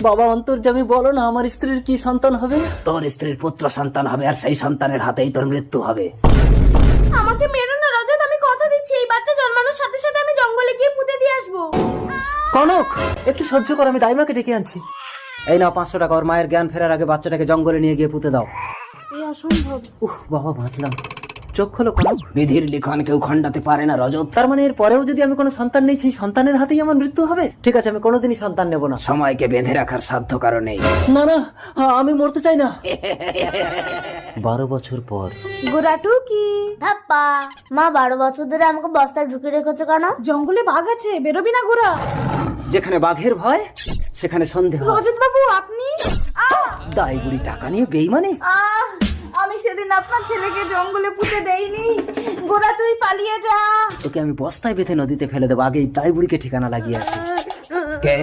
বাবা অন্তর্যামী, বলো না আমার স্ত্রীর কি সন্তান হবে? তোর স্ত্রীর পুত্র সন্তান হবে, আর সেই সন্তানের হাতেই তোর মৃত্যু হবে। আমাকে মেরো না রজত, আমি কথা দিচ্ছি এই বাচ্চা জন্মানোর সাথে সাথে আমি জঙ্গলে গিয়ে পুঁতে দিয়ে আসবো। কনক, একটু সহ্য কর, আমি দাইমাকে ডেকে আনছি। এই নাও 500 টাকা, ওর মায়ের জ্ঞান ফেরার আগে বাচ্চাটাকে জঙ্গলে নিয়ে গিয়ে পুঁতে দাও। এই অসম্ভব। বাবা বাঁচলাম। চোখ খোলো কনক, বিধির লিখন কেউ খণ্ডাতে পারে না রজত। তার মানে এর পরেও যদি আমি কোনো সন্তান নেই, সেই সন্তানের হাতেই আমার মৃত্যু হবে? ঠিক আছে, আমি কোনোদিনই সন্তান নেব না। সময়কে বেঁধে রাখার সাধ্য কারণ নেই। না না, আমি মরতে চাই না। 12 বছর পর। গোরাটু কি ধাপ্পা, মা 12 বছর ধরে আমাকে বস্তায় ঢুকে রেখেছো কেন? জঙ্গলে বাঘ আছে, বেরোবি না গোরা। যেখানে বাঘের ভয় সেখানে সন্দেহ। রজত বাবু আপনি? দাই বুড়ি টাকা নিয়ে বেইমানি। আমি সেদিন আপনার ছেলেকে জঙ্গলে পুঁতে দেইনি। গোরা তুই পালিয়ে যা। তোকে আমি বস্তায় বেঁধে নদীতে ফেলে দেবো, আগেই দাই বুড়িকে ঠিকানা লাগিয়ে আছি। কে?